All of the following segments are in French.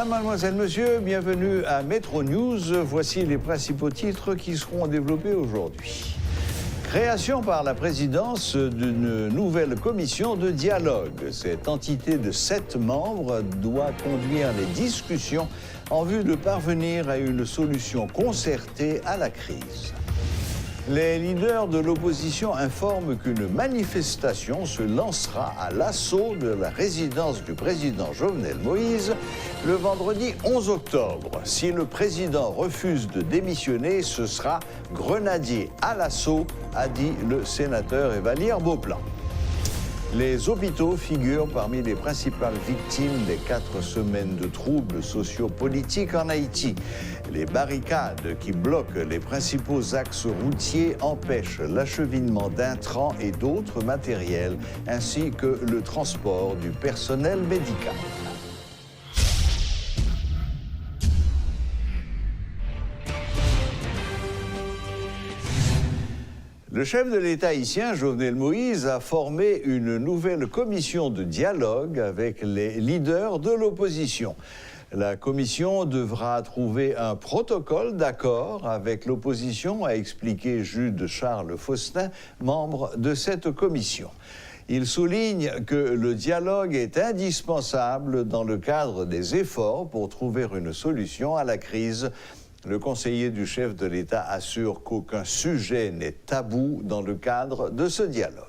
Mesdames, Mademoiselles, Messieurs, bienvenue à Métro News. Voici les principaux titres qui seront développés aujourd'hui. Création par la présidence d'une nouvelle commission de dialogue. Cette entité de 7 membres doit conduire les discussions en vue de parvenir à une solution concertée à la crise. Les leaders de l'opposition informent qu'une manifestation se lancera à l'assaut de la résidence du président Jovenel Moïse le vendredi 11 octobre. Si le président refuse de démissionner, ce sera grenadier à l'assaut, a dit le sénateur Vallière Beauplan. Les hôpitaux figurent parmi les principales victimes des 4 semaines de troubles sociopolitiques en Haïti. Les barricades qui bloquent les principaux axes routiers empêchent l'acheminement d'intrants et d'autres matériels, ainsi que le transport du personnel médical. Le chef de l'État haïtien, Jovenel Moïse, a formé une nouvelle commission de dialogue avec les leaders de l'opposition. La commission devra trouver un protocole d'accord avec l'opposition, a expliqué Jude Charles Faustin, membre de cette commission. Il souligne que le dialogue est indispensable dans le cadre des efforts pour trouver une solution à la crise. Le conseiller du chef de l'État assure qu'aucun sujet n'est tabou dans le cadre de ce dialogue.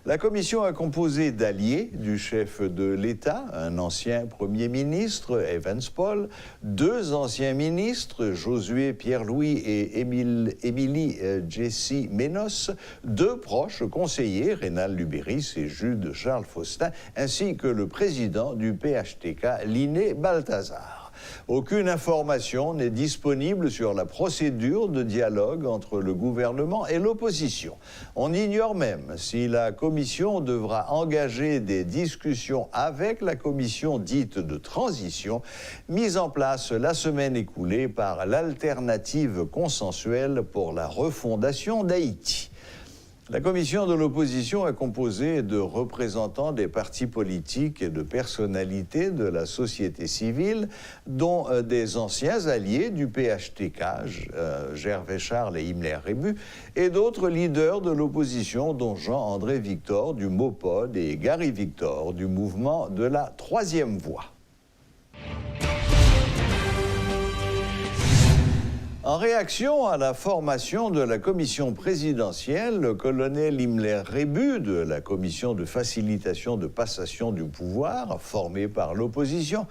La commission est composée d'alliés du chef de l'État, un ancien Premier ministre, Evans Paul, 2 anciens ministres, Josué Pierre-Louis et Émilie Jessie Ménos, 2 proches conseillers, Rénal Lubéris et Jude Charles Faustin, ainsi que le président du PHTK, Liné Balthazar. Aucune information n'est disponible sur la procédure de dialogue entre le gouvernement et l'opposition. On ignore même si la commission devra engager des discussions avec la commission dite de transition, mise en place la semaine écoulée par l'alternative consensuelle pour la refondation d'Haïti. La commission de l'opposition est composée de représentants des partis politiques et de personnalités de la société civile, dont des anciens alliés du PHTK, Gervais Charles et Himmler Rébu, et d'autres leaders de l'opposition, dont Jean-André Victor du MOPOD et Gary Victor du mouvement de la Troisième Voie. En réaction à la formation de la commission présidentielle, le colonel Himmler Rébu de la commission de facilitation de passation du pouvoir, formée par l'opposition,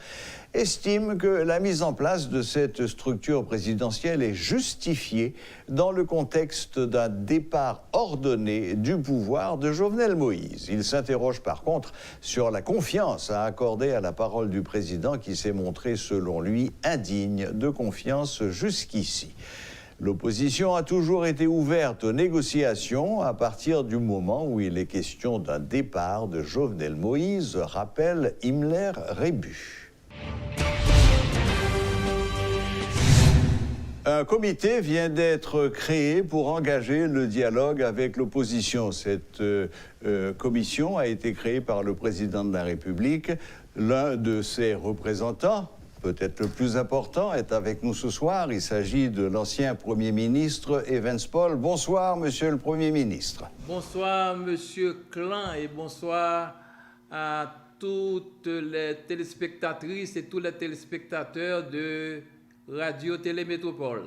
estime que la mise en place de cette structure présidentielle est justifiée dans le contexte d'un départ ordonné du pouvoir de Jovenel Moïse. Il s'interroge par contre sur la confiance à accorder à la parole du président qui s'est montré, selon lui, indigne de confiance jusqu'ici. L'opposition a toujours été ouverte aux négociations à partir du moment où il est question d'un départ de Jovenel Moïse, rappelle Himmler Rébu. Un comité vient d'être créé pour engager le dialogue avec l'opposition. Cette commission a été créée par le président de la République. L'un de ses représentants, peut-être le plus important, est avec nous ce soir. Il s'agit de l'ancien Premier ministre Evans Paul. Bonsoir, Monsieur le Premier ministre. Bonsoir, Monsieur Clan, et bonsoir à toutes les téléspectatrices et tous les téléspectateurs de Radio-Télé-Métropole.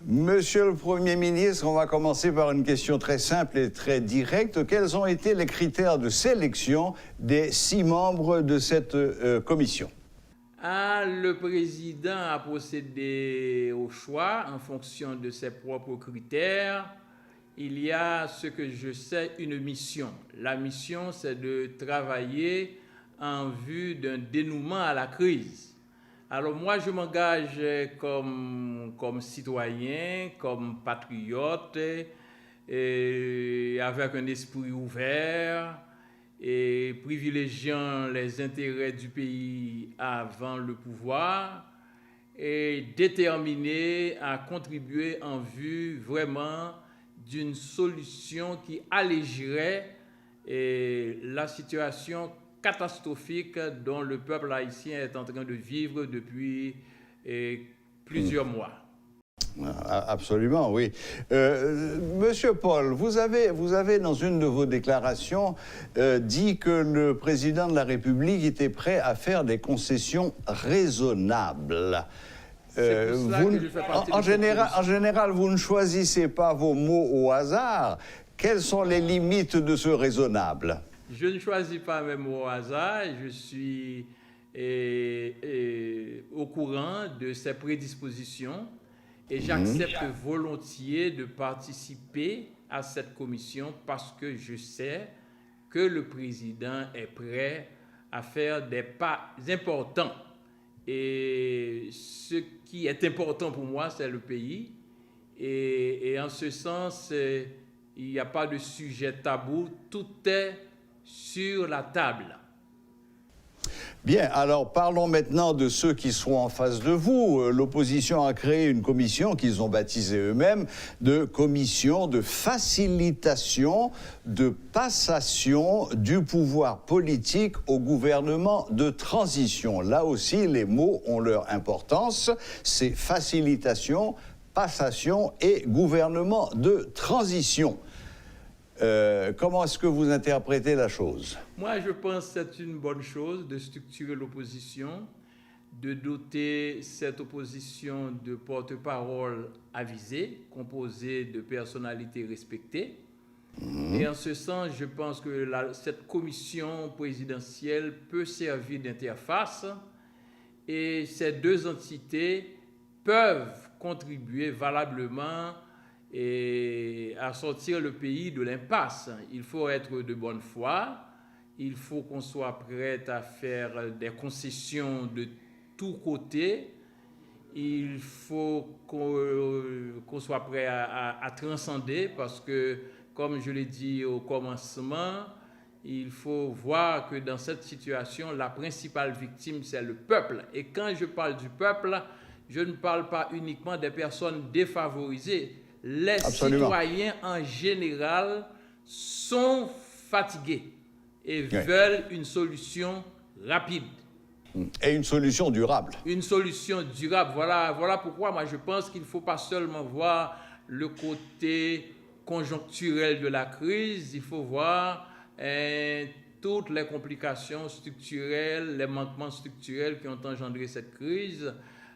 Monsieur le Premier ministre, on va commencer par une question très simple et très directe. Quels ont été les critères de sélection des 6 membres de cette commission? Le président a procédé au choix en fonction de ses propres critères. Il y a, ce que je sais, une mission. La mission, c'est de travailler en vue d'un dénouement à la crise. Alors moi, je m'engage comme citoyen, comme patriote, et avec un esprit ouvert et privilégiant les intérêts du pays avant le pouvoir et déterminé à contribuer en vue vraiment d'une solution qui allégerait la situation catastrophique dont le peuple haïtien est en train de vivre depuis plusieurs mois. Absolument, oui. Monsieur Paul, vous avez dans une de vos déclarations dit que le président de la République était prêt à faire des concessions raisonnables. En général, vous ne choisissez pas vos mots au hasard. Quelles sont les limites de ce raisonnable? Je ne choisis pas mes mots au hasard. Je suis au courant de ces prédispositions et j'accepte volontiers de participer à cette commission parce que je sais que le président est prêt à faire des pas importants. Et ce qui est important pour moi, c'est le pays. Et en ce sens, il n'y a pas de sujet tabou, tout est sur la table. Bien, alors parlons maintenant de ceux qui sont en face de vous. L'opposition a créé une commission qu'ils ont baptisée eux-mêmes de commission de facilitation de passation du pouvoir politique au gouvernement de transition. Là aussi, les mots ont leur importance. C'est facilitation, passation et gouvernement de transition. Comment est-ce que vous interprétez la chose? Moi, je pense que c'est une bonne chose de structurer l'opposition, de doter cette opposition de porte-parole avisés, composés de personnalités respectées. Et en ce sens, je pense que cette commission présidentielle peut servir d'interface et ces deux entités peuvent contribuer valablement à sortir le pays de l'impasse. Il faut être de bonne foi, il faut qu'on soit prêt à faire des concessions de tous côtés, il faut qu'on soit prêt à transcender parce que, comme je l'ai dit au commencement, il faut voir que dans cette situation, la principale victime, c'est le peuple. Et quand je parle du peuple, je ne parle pas uniquement des personnes défavorisées. Les citoyens en général sont fatigués et veulent une solution rapide. Et une solution durable. Une solution durable. Voilà pourquoi moi je pense qu'il ne faut pas seulement voir le côté conjoncturel de la crise, il faut voir toutes les complications structurelles, les manquements structurels qui ont engendré cette crise.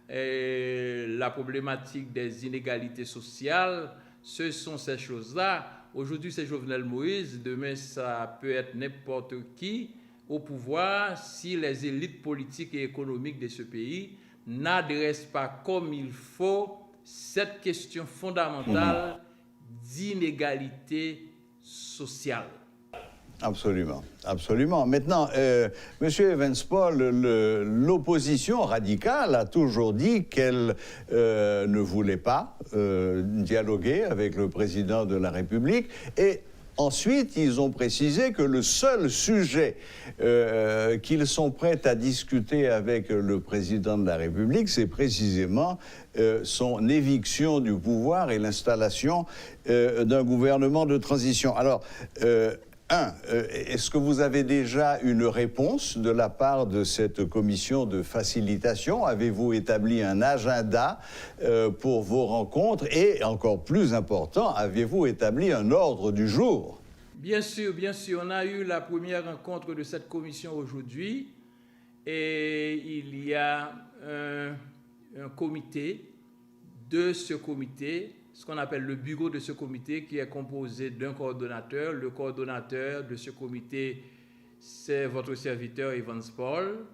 La problématique des inégalités sociales, ce sont ces choses-là. Aujourd'hui, c'est Jovenel Moïse, demain, ça peut être n'importe qui au pouvoir si les élites politiques et économiques de ce pays n'adressent pas comme il faut cette question fondamentale d'inégalité sociale. Absolument, absolument. Maintenant, M. Evans-Paul, l'opposition radicale a toujours dit qu'elle ne voulait pas dialoguer avec le président de la République et ensuite, ils ont précisé que le seul sujet qu'ils sont prêts à discuter avec le président de la République, c'est précisément son éviction du pouvoir et l'installation d'un gouvernement de transition. Alors, est-ce que vous avez déjà une réponse de la part de cette commission de facilitation? Avez-vous établi un agenda pour vos rencontres? Et encore plus important, avez-vous établi un ordre du jour? Bien sûr. On a eu la première rencontre de cette commission aujourd'hui et il y a un comité. De ce comité, ce qu'on appelle le bureau de ce comité qui est composé d'un coordonnateur. Le coordonnateur de ce comité, c'est votre serviteur Evans-Paul.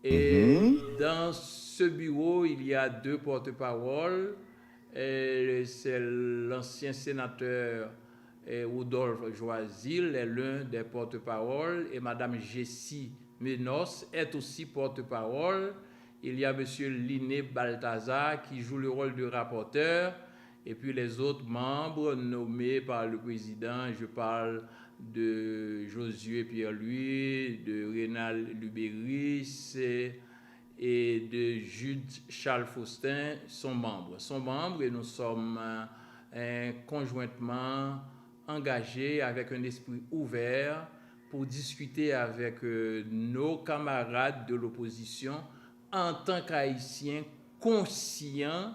Et dans ce bureau, il y a deux porte-paroles. C'est l'ancien sénateur Rodolphe Joisil est l'un des porte-paroles et Mme Jessie Menos est aussi porte-parole. Il y a M. Liné Balthazar qui joue le rôle de rapporteur. Et puis les autres membres nommés par le président, je parle de Josué Pierre-Louis, de Rénal Lubéris et de Jude Charles Faustin sont membres et nous sommes conjointement engagés avec un esprit ouvert pour discuter avec nos camarades de l'opposition en tant qu'Haïtiens conscients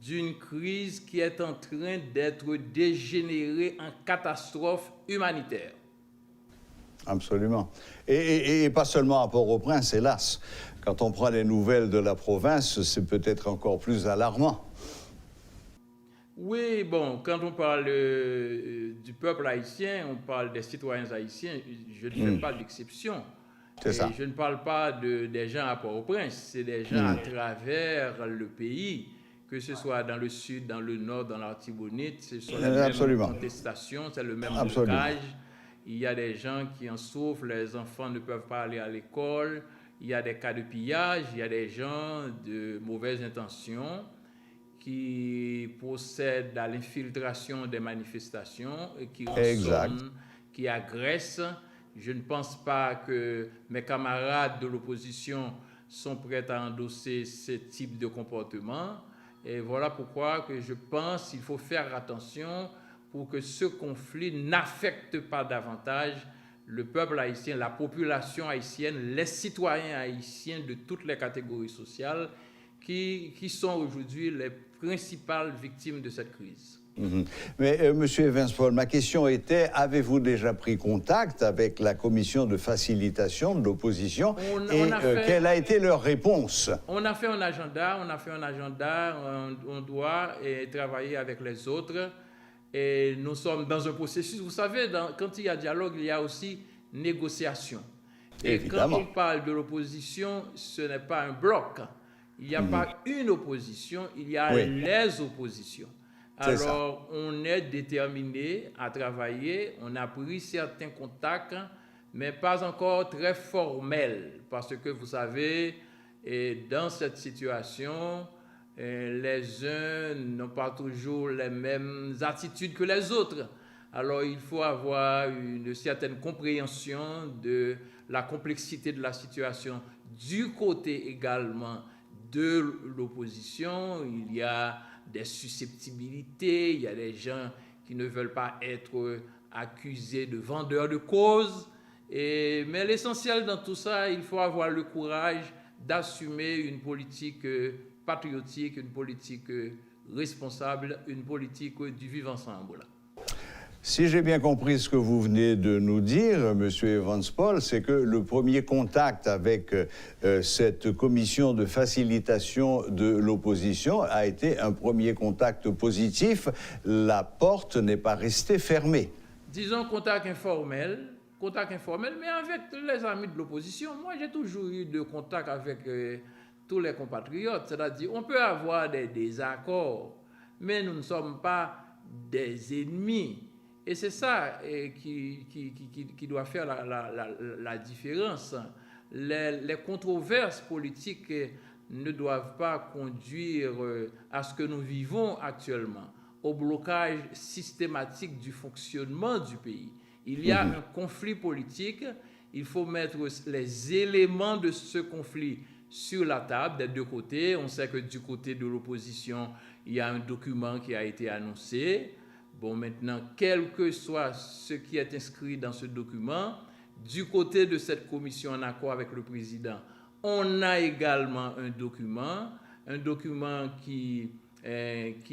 d'une crise qui est en train d'être dégénérée en catastrophe humanitaire. Absolument. Et pas seulement à Port-au-Prince, hélas. Quand on prend les nouvelles de la province, c'est peut-être encore plus alarmant. Oui, bon, quand on parle du peuple haïtien, on parle des citoyens haïtiens, je ne fais pas d'exception. C'est ça. Je ne parle pas des gens à Port-au-Prince, c'est des gens à travers le pays, que ce soit dans le sud, dans le nord, dans l'Artibonite, ce sont les mêmes contestations, c'est le même blocage. Il y a des gens qui en souffrent, les enfants ne peuvent pas aller à l'école, il y a des cas de pillage, il y a des gens de mauvaises intentions qui procèdent à l'infiltration des manifestations et qui rançonnent, qui agressent. Je ne pense pas que mes camarades de l'opposition sont prêts à endosser ce type de comportement. Et voilà pourquoi que je pense qu'il faut faire attention pour que ce conflit n'affecte pas davantage le peuple haïtien, la population haïtienne, les citoyens haïtiens de toutes les catégories sociales qui sont aujourd'hui les principales victimes de cette crise. Mais Monsieur Evans-Paul, ma question était, avez-vous déjà pris contact avec la commission de facilitation de l'opposition quelle a été leur réponse? On a fait un agenda, on doit travailler avec les autres et nous sommes dans un processus. Vous savez, quand il y a dialogue, il y a aussi négociation. Et évidemment, quand on parle de l'opposition, ce n'est pas un bloc. Il n'y a pas une opposition, il y a les oppositions. Alors, on est déterminé à travailler, on a pris certains contacts, mais pas encore très formels, parce que vous savez, dans cette situation, les uns n'ont pas toujours les mêmes attitudes que les autres. Alors, il faut avoir une certaine compréhension de la complexité de la situation du côté également de l'opposition. Il y a des susceptibilités, il y a des gens qui ne veulent pas être accusés de vendeurs de cause. Mais l'essentiel dans tout ça, il faut avoir le courage d'assumer une politique patriotique, une politique responsable, une politique du vivre ensemble. Si j'ai bien compris ce que vous venez de nous dire, Monsieur Evans-Paul, c'est que le premier contact avec cette commission de facilitation de l'opposition a été un premier contact positif. La porte n'est pas restée fermée. Disons contact informel, mais avec les amis de l'opposition. Moi, j'ai toujours eu de contact avec tous les compatriotes. C'est-à-dire, on peut avoir des désaccords, mais nous ne sommes pas des ennemis. Et c'est ça qui doit faire la différence. Les controverses politiques ne doivent pas conduire à ce que nous vivons actuellement, au blocage systématique du fonctionnement du pays. Il y a un conflit politique, il faut mettre les éléments de ce conflit sur la table des deux côtés. On sait que du côté de l'opposition, il y a un document qui a été annoncé. Bon, maintenant, quel que soit ce qui est inscrit dans ce document, du côté de cette commission en accord avec le président, on a également un document qui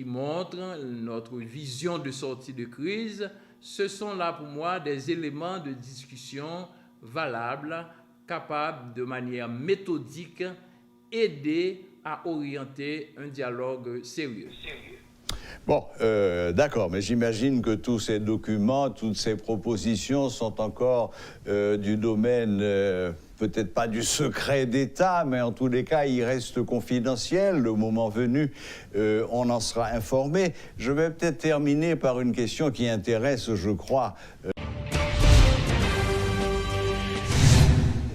montre notre vision de sortie de crise. Ce sont là pour moi des éléments de discussion valables, capables de manière méthodique aider à orienter un dialogue sérieux. Bon, d'accord, mais j'imagine que tous ces documents, toutes ces propositions sont encore du domaine, peut-être pas du secret d'État, mais en tous les cas, ils restent confidentiels. Le moment venu, on en sera informé. Je vais peut-être terminer par une question qui intéresse, je crois,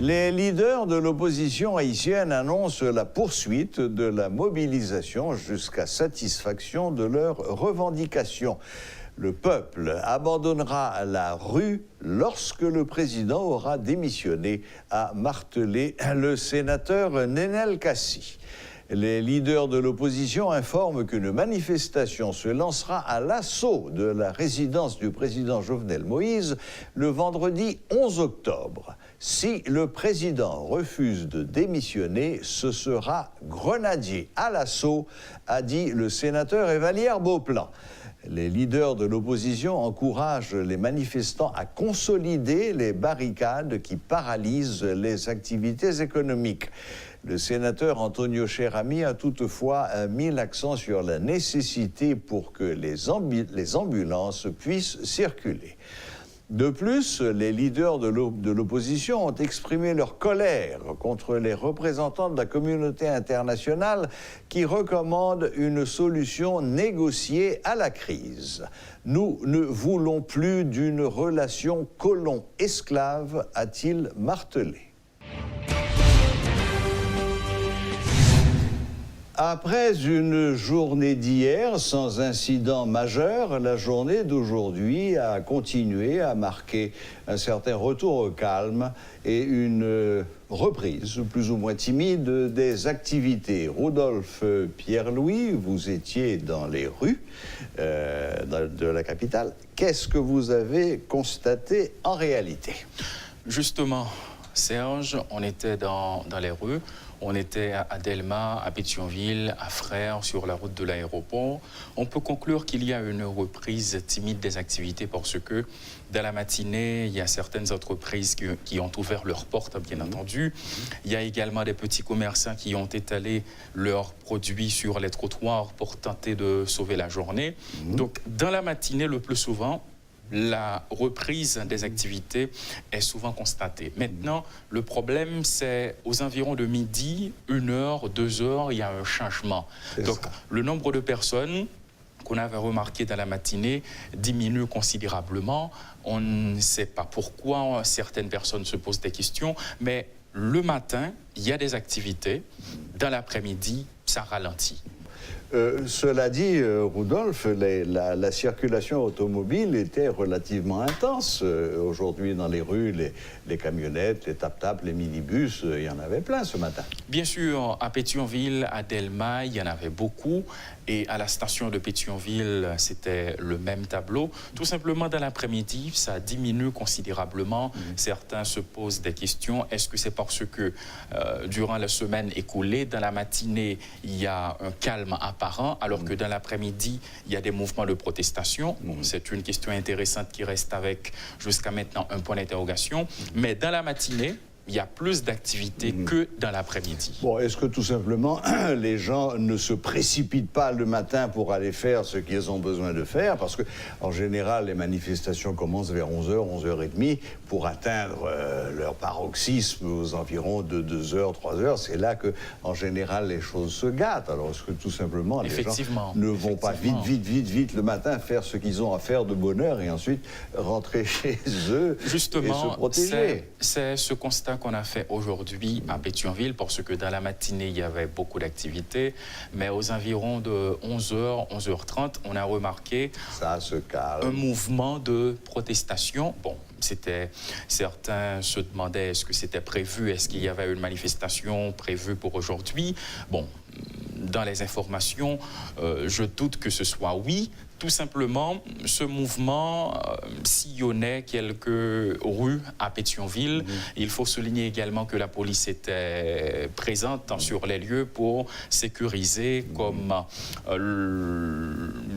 les leaders de l'opposition haïtienne annoncent la poursuite de la mobilisation jusqu'à satisfaction de leurs revendications. Le peuple abandonnera la rue lorsque le président aura démissionné, a martelé le sénateur Nenel Kassi. Les leaders de l'opposition informent qu'une manifestation se lancera à l'assaut de la résidence du président Jovenel Moïse le vendredi 11 octobre. Si le président refuse de démissionner, ce sera grenadier à l'assaut, a dit le sénateur Évalière Beauplan. Les leaders de l'opposition encouragent les manifestants à consolider les barricades qui paralysent les activités économiques. Le sénateur Antonio Cherami a toutefois mis l'accent sur la nécessité pour que les ambulances puissent circuler. De plus, les leaders de l'opposition ont exprimé leur colère contre les représentants de la communauté internationale qui recommandent une solution négociée à la crise. Nous ne voulons plus d'une relation colon-esclave, a-t-il martelé. Après une journée d'hier sans incident majeur, la journée d'aujourd'hui a continué à marquer un certain retour au calme et une reprise, plus ou moins timide, des activités. Rodolphe Pierre-Louis, vous étiez dans les rues de la capitale. Qu'est-ce que vous avez constaté en réalité? Justement, Serge, on était dans les rues. On était à Delma, à Pétionville, à Frères, sur la route de l'aéroport. On peut conclure qu'il y a une reprise timide des activités parce que dans la matinée, il y a certaines entreprises qui ont ouvert leurs portes, bien entendu. Il y a également des petits commerçants qui ont étalé leurs produits sur les trottoirs pour tenter de sauver la journée. Donc, dans la matinée, le plus souvent, la reprise des activités est souvent constatée. Maintenant, le problème, c'est aux environs de midi, 1h, 2h, il y a un changement. Donc, le nombre de personnes qu'on avait remarqué dans la matinée diminue considérablement. On ne sait pas pourquoi, certaines personnes se posent des questions, mais le matin, il y a des activités. Dans l'après-midi, ça ralentit. Cela dit, Rodolphe, la circulation automobile était relativement intense. Aujourd'hui, dans les rues, les camionnettes, les tap-tap, les minibus, il y en avait plein ce matin. Bien sûr, à Pétionville, à Delma, il y en avait beaucoup. Et à la station de Pétionville, c'était le même tableau. Tout simplement, dans l'après-midi, ça diminue considérablement. Certains se posent des questions. Est-ce que c'est parce que durant la semaine écoulée, dans la matinée, il y a un calme apparent, alors que dans l'après-midi, il y a des mouvements de protestation? C'est une question intéressante qui reste avec, jusqu'à maintenant, un point d'interrogation. Mais dans la matinée, il y a plus d'activités que dans l'après-midi. Bon, est-ce que tout simplement, les gens ne se précipitent pas le matin pour aller faire ce qu'ils ont besoin de faire? Parce que, en général, les manifestations commencent vers 11h, 11h30 pour atteindre leur paroxysme aux environs de 2h, 3h. C'est là que, en général, les choses se gâtent. Alors, est-ce que tout simplement, les gens ne vont pas vite le matin faire ce qu'ils ont à faire de bonne heure et ensuite rentrer chez eux et se protéger? C'est ce constat qu'on a fait aujourd'hui à Pétionville, parce que dans la matinée, il y avait beaucoup d'activités, mais aux environs de 11h, 11h30, on a remarqué un mouvement de protestation. Bon, certains se demandaient est-ce que c'était prévu, est-ce qu'il y avait une manifestation prévue pour aujourd'hui. Bon, dans les informations, je doute que ce soit oui. Tout simplement, ce mouvement sillonnait quelques rues à Pétionville. Il faut souligner également que la police était présente sur les lieux pour sécuriser, comme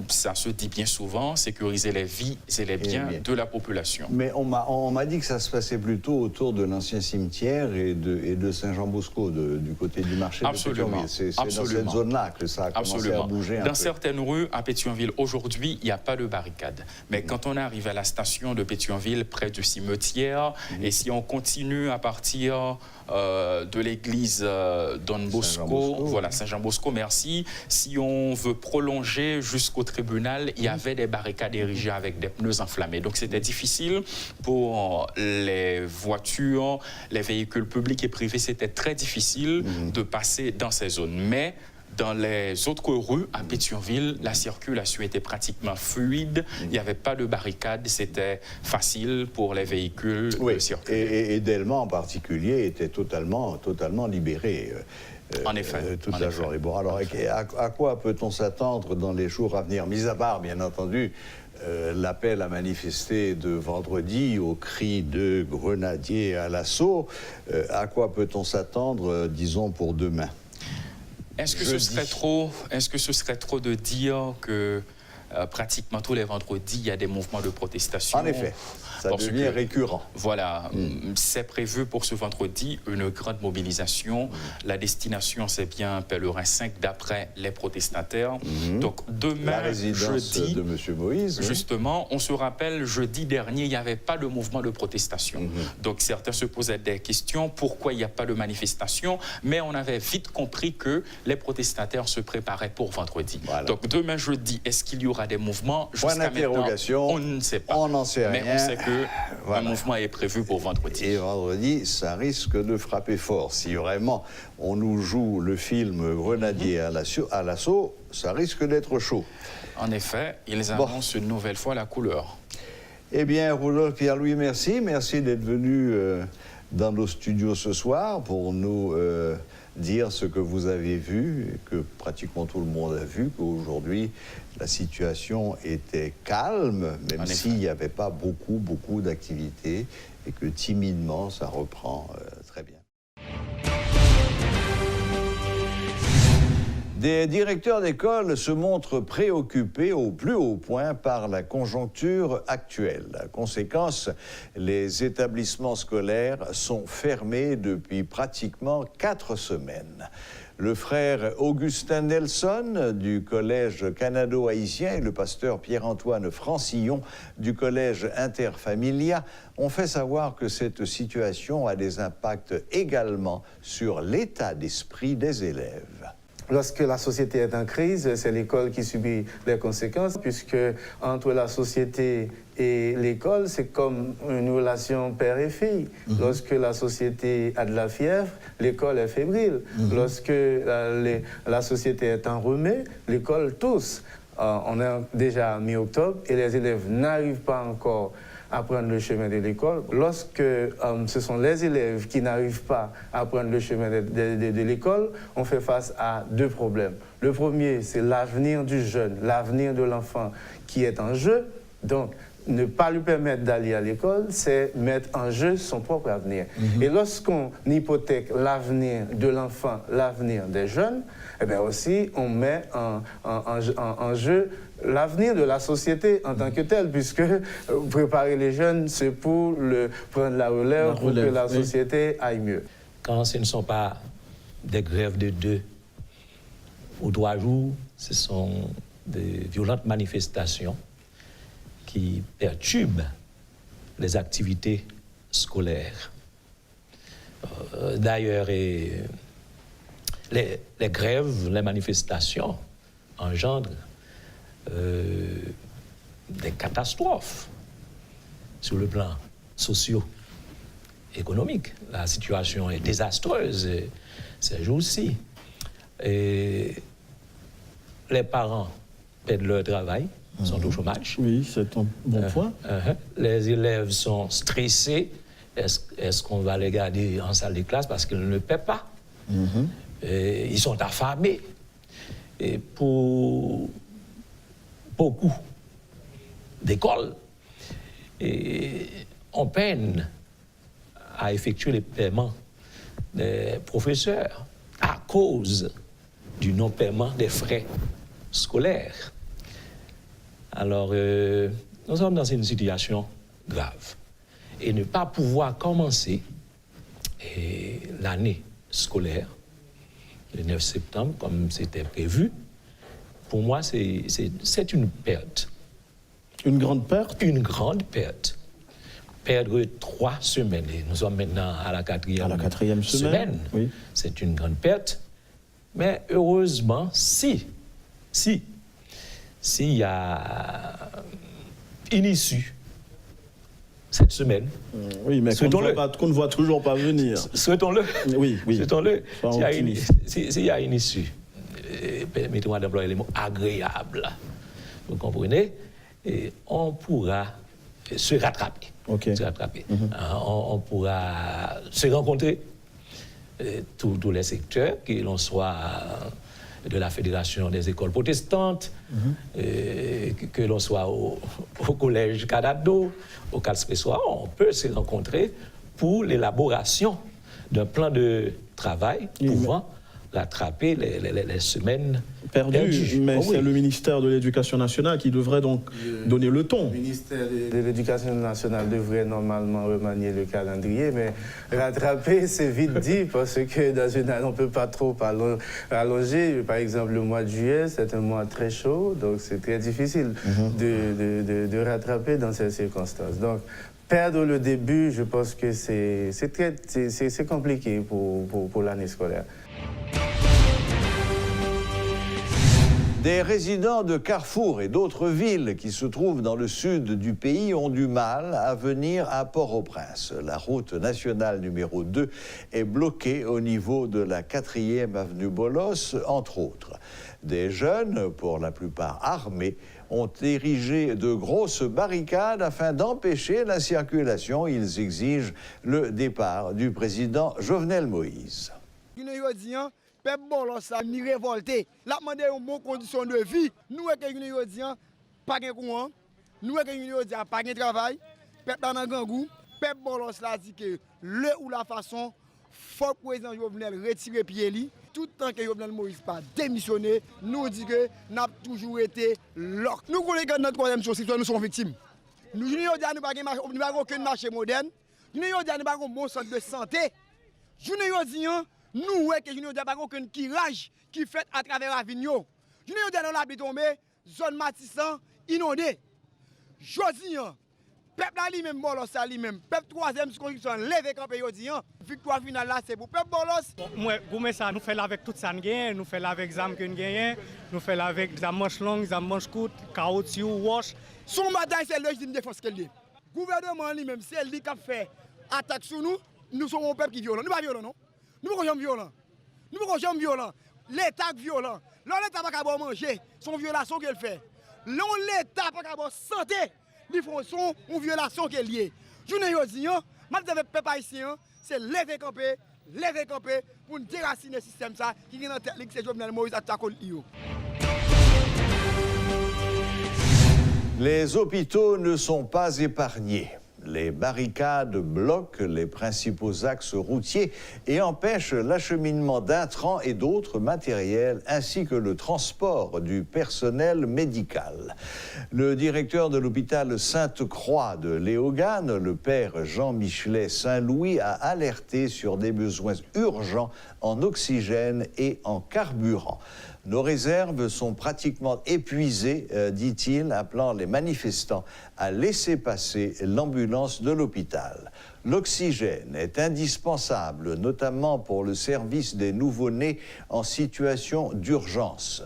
ça se dit bien souvent, sécuriser les vies et les biens de la population. Mais on m'a dit que ça se passait plutôt autour de l'ancien cimetière et de Saint-Jean-Bosco, du côté du marché de Pétionville. C'est dans cette zone-là que ça a commencé à bouger un peu. Dans certaines rues à Pétionville, aujourd'hui, il n'y a pas de barricade. Mais quand on arrive à la station de Pétionville, près du cimetière, et si on continue à partir de l'église Don Bosco, voilà, Saint-Jean-Bosco, merci. Si on veut prolonger jusqu'au tribunal, il y avait des barricades érigées avec des pneus enflammés. Donc c'était difficile pour les voitures, les véhicules publics et privés. C'était très difficile de passer dans ces zones. Mais dans les autres rues, à Pétionville, la circulation était pratiquement fluide. Il n'y avait pas de barricade. C'était facile pour les véhicules de circuler. Et Delma en particulier était totalement libéré. En effet. Toute la journée. Bon, alors, à quoi peut-on s'attendre dans les jours à venir, mis à part, bien entendu, l'appel à manifester de vendredi au cri de grenadiers à l'assaut, à quoi peut-on s'attendre, disons, pour demain? Est-ce que ce serait trop de dire que pratiquement tous les vendredis, il y a des mouvements de protestation? En effet, ça devient récurrent. Voilà, c'est prévu pour ce vendredi une grande mobilisation. La destination, c'est bien Pèlerin 5, d'après les protestataires. Donc demain, la résidence jeudi, de M. Moïse. Justement, on se rappelle, jeudi dernier, il n'y avait pas de mouvement de protestation. Donc certains se posaient des questions, pourquoi il n'y a pas de manifestation? Mais on avait vite compris que les protestataires se préparaient pour vendredi. Voilà. Donc demain, jeudi, est-ce qu'il y aura des mouvements? Point d'interrogation. On ne sait pas. On n'en sait rien. Mais on sait qu'un mouvement est prévu pour vendredi. Et vendredi, ça risque de frapper fort. Si vraiment on nous joue le film Grenadier à l'assaut, ça risque d'être chaud. En effet, ils annoncent une nouvelle fois la couleur. Eh bien, Rodolphe Pierre-Louis, merci. Merci d'être venu dans nos studios ce soir pour nous dire ce que vous avez vu, et que pratiquement tout le monde a vu, qu'aujourd'hui, la situation était calme, même s'il n'y avait pas beaucoup d'activités, et que timidement, ça reprend très bien. Des directeurs d'école se montrent préoccupés au plus haut point par la conjoncture actuelle. Conséquence, les établissements scolaires sont fermés depuis pratiquement 4 semaines. Le frère Augustin Nelson du Collège canado-haïtien et le pasteur Pierre-Antoine Francillon du Collège Interfamilia ont fait savoir que cette situation a des impacts également sur l'état d'esprit des élèves. Lorsque la société est en crise, c'est l'école qui subit les conséquences, puisque entre la société et l'école, c'est comme une relation père et fille. Lorsque la société a de la fièvre, l'école est fébrile. Lorsque la société est en remède, l'école tousse. On est déjà mi-octobre et les élèves n'arrivent pas encore à prendre le chemin de l'école. Lorsque ce sont les élèves qui n'arrivent pas à prendre le chemin de l'école, on fait face à 2 problèmes. Le premier, c'est l'avenir du jeune, l'avenir de l'enfant qui est en jeu. Donc, ne pas lui permettre d'aller à l'école, c'est mettre en jeu son propre avenir. Et lorsqu'on hypothèque l'avenir de l'enfant, l'avenir des jeunes, eh bien aussi, on met en jeu l'avenir de la société en tant que telle, puisque préparer les jeunes, c'est pour prendre la relève pour que la société aille mieux. Quand ce ne sont pas des grèves de 2 ou 3 jours, ce sont des violentes manifestations qui perturbent les activités scolaires. D'ailleurs, les grèves, les manifestations engendrent des catastrophes sur le plan socio-économique. La situation est désastreuse ces jours-ci. Et les parents perdent leur travail, sont au chômage. Oui, c'est un bon point. Les élèves sont stressés. Est-ce qu'on va les garder en salle de classe parce qu'ils ne paient pas? Ils sont affamés. Et pour beaucoup d'écoles, on peine à effectuer les paiements des professeurs à cause du non-paiement des frais scolaires. Alors, nous sommes dans une situation grave. Et ne pas pouvoir commencer l'année scolaire, le 9 septembre, comme c'était prévu, pour moi, c'est une perte. Une grande perte? Une grande perte. Perdre 3 semaines. Et nous sommes maintenant à la 4e semaine. Oui. C'est une grande perte. Mais heureusement, s'il y a une issue cette semaine. Oui, mais qu'on ne voit toujours pas venir. Souhaitons-le. Oui. Souhaitons-le. S'il y a une issue, permettez-moi d'employer les mots agréables. Vous comprenez? Et on pourra se rattraper. Okay. Se rattraper. On pourra se rencontrer tous les secteurs, que l'on soit de la Fédération des écoles protestantes, que l'on soit au collège Cadado, au Calspessoir, on peut se rencontrer pour l'élaboration d'un plan de travail pouvant rattraper les semaines perdues. Mais c'est le ministère de l'Éducation nationale qui devrait donc donner le ton. Le ministère de l'Éducation nationale devrait normalement remanier le calendrier, mais rattraper, c'est vite dit, parce que dans une année, on ne peut pas trop allonger. Par exemple, le mois de juillet, c'est un mois très chaud, donc c'est très difficile de rattraper dans ces circonstances. Donc, perdre le début, je pense que c'est compliqué pour l'année scolaire. Des résidents de Carrefour et d'autres villes qui se trouvent dans le sud du pays ont du mal à venir à Port-au-Prince. La route nationale numéro 2 est bloquée au niveau de la 4e avenue Bolos, entre autres. Des jeunes, pour la plupart armés, ont érigé de grosses barricades afin d'empêcher la circulation. Ils exigent le départ du président Jovenel Moïse. Peuple Bolos a ni révolté. La demandé une bonne condition de vie. Nous que nous disons pas de courant. Nous que nous disons pas de travail. Peuple dans gangou. Peuple Bolos a dit que le ou la façon faut que le président Jovenel retire pied li. Tout le temps que Jovenel Moïse pas démissionné, nous dit que nous avons toujours été là. Nous connaissons notre troisième chose, nous sommes victimes. Nous ne avons pas aucun marché moderne. Nous n'avons pas un bon centre de santé. Nous n'avons pas aucun tirage qui fait à travers Avignon. Nous n'avons pas tombé, zone Matissan, inondée. Jodi, peuple lui-même, Bolos lui-même, peuple troisième construction, levé campé jodi. Victoire finale là, c'est pour peuple Bolos. Moi, ça, nous faisons avec tout ça, nous faisons avec les armes que nous gagnons, nous faisons avec des manches longues, des manches courtes, caoutchouc, wash. Son bataille, c'est légitime défense qu'elle dit. Le gouvernement lui-même, c'est lui qui a fait attaque sur nous. Nous sommes un peuple qui est violent. Nous ne sommes pas violents, non? Nous ne sommes pas violents. Nous ne sommes pas violents. L'État est violent. L'État n'a pas manger, son violation qu'elle fait. L'État n'a pas santé, ils font son violation qu'elle liée. Je ne dis pas, madame le peuple haïtien, c'est lever camper pour déraciner le système qui est dans la tête de Jovenel Moïse à Takol-Io. Les hôpitaux ne sont pas épargnés. Les barricades bloquent les principaux axes routiers et empêchent l'acheminement d'intrants et d'autres matériels, ainsi que le transport du personnel médical. Le directeur de l'hôpital Sainte-Croix de Léogane, le père Jean-Michelet Saint-Louis, a alerté sur des besoins urgents en oxygène et en carburant. Nos réserves sont pratiquement épuisées, dit-il, appelant les manifestants à laisser passer l'ambulance de l'hôpital. L'oxygène est indispensable, notamment pour le service des nouveau-nés en situation d'urgence.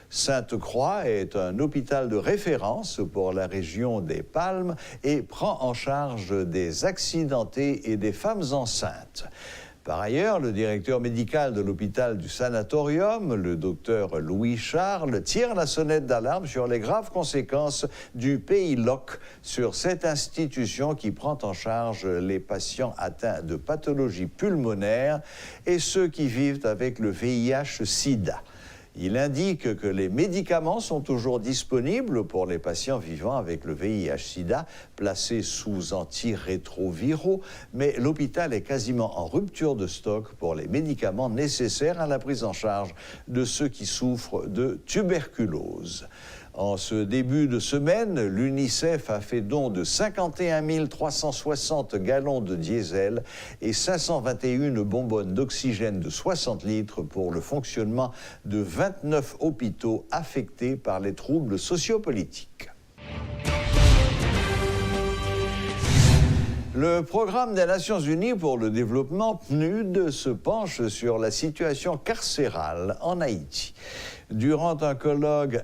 Sainte-Croix est un hôpital de référence pour la région des Palmes et prend en charge des accidentés et des femmes enceintes. Par ailleurs, le directeur médical de l'hôpital du Sanatorium, le docteur Louis Charles, tire la sonnette d'alarme sur les graves conséquences du pays LOC sur cette institution qui prend en charge les patients atteints de pathologies pulmonaires et ceux qui vivent avec le VIH-Sida. Il indique que les médicaments sont toujours disponibles pour les patients vivant avec le VIH-Sida, placés sous antirétroviraux, mais l'hôpital est quasiment en rupture de stock pour les médicaments nécessaires à la prise en charge de ceux qui souffrent de tuberculose. En ce début de semaine, l'UNICEF a fait don de 51 360 gallons de diesel et 521 bonbonnes d'oxygène de 60 litres pour le fonctionnement de 29 hôpitaux affectés par les troubles sociopolitiques. Le programme des Nations Unies pour le développement, PNUD, se penche sur la situation carcérale en Haïti. Durant un colloque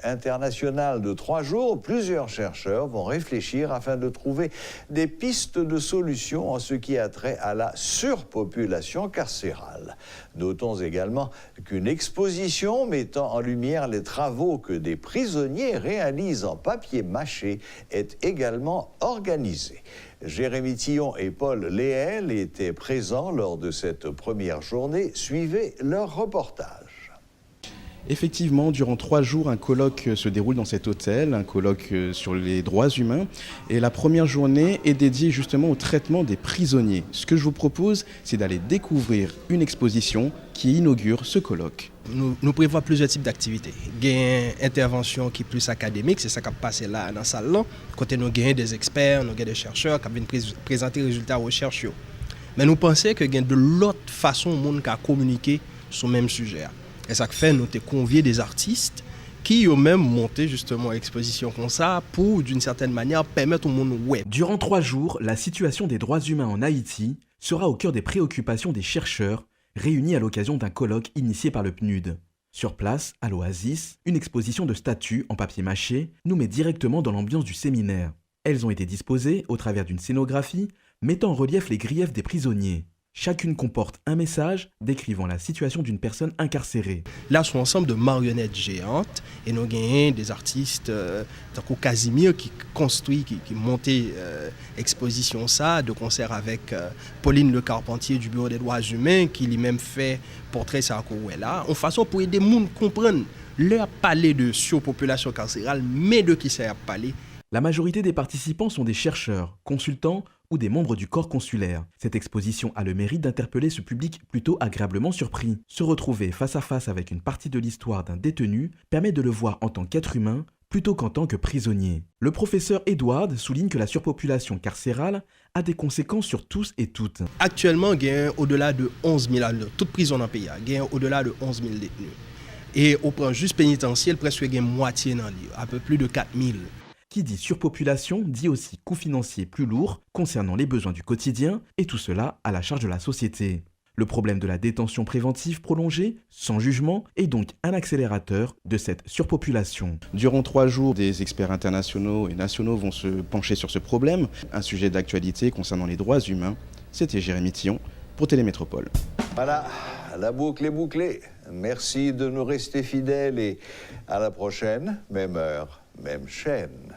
international de 3 jours, plusieurs chercheurs vont réfléchir afin de trouver des pistes de solutions en ce qui a trait à la surpopulation carcérale. Notons également qu'une exposition mettant en lumière les travaux que des prisonniers réalisent en papier mâché est également organisée. Jérémy Tillon et Paul Léel étaient présents lors de cette première journée. Suivez leur reportage. Effectivement, durant 3 jours, un colloque se déroule dans cet hôtel, un colloque sur les droits humains. Et la première journée est dédiée justement au traitement des prisonniers. Ce que je vous propose, c'est d'aller découvrir une exposition qui inaugure ce colloque. Nous prévoyons plusieurs types d'activités. Il y a une intervention qui est plus académique, c'est ça qui a passé là dans la salle. Côté nous avons des experts, nous avons des chercheurs qui viennent présenter les résultats aux chercheurs. Mais nous pensons qu'il y a de l'autre façon au monde à communiquer sur le même sujet. Et ça fait nous avons convié des artistes qui ont même monté justement l'exposition comme ça pour d'une certaine manière permettre au monde web. Durant 3 jours, la situation des droits humains en Haïti sera au cœur des préoccupations des chercheurs réunis à l'occasion d'un colloque initié par le PNUD. Sur place, à l'Oasis, une exposition de statues en papier mâché nous met directement dans l'ambiance du séminaire. Elles ont été disposées au travers d'une scénographie mettant en relief les griefs des prisonniers. Chacune comporte un message décrivant la situation d'une personne incarcérée. Là, c'est un ensemble de marionnettes géantes et nous avons des artistes, comme Casimir qui construit, qui montait exposition ça, de concert avec Pauline Le Carpentier du Bureau des droits humains, qui lui-même fait portrait ça là, en façon pour aider les gens à comprendre leur parler de surpopulation carcérale, mais de qui ça a parlé. La majorité des participants sont des chercheurs, consultants ou des membres du corps consulaire. Cette exposition a le mérite d'interpeller ce public plutôt agréablement surpris. Se retrouver face à face avec une partie de l'histoire d'un détenu permet de le voir en tant qu'être humain plutôt qu'en tant que prisonnier. Le professeur Edward souligne que la surpopulation carcérale a des conséquences sur tous et toutes. Actuellement, il y a au-delà de 11 000, toute prison dans le pays, il y a au-delà de 11 000 détenus. Et au plan juste pénitentiel, presque il y a moitié dans le livre, à peu plus de 4 000. Qui dit surpopulation dit aussi coût financier plus lourd concernant les besoins du quotidien et tout cela à la charge de la société. Le problème de la détention préventive prolongée, sans jugement, est donc un accélérateur de cette surpopulation. Durant 3 jours, des experts internationaux et nationaux vont se pencher sur ce problème, un sujet d'actualité concernant les droits humains. C'était Jérémy Tillon pour Télémétropole. Voilà, la boucle est bouclée. Merci de nous rester fidèles et à la prochaine, même heure, même chaîne.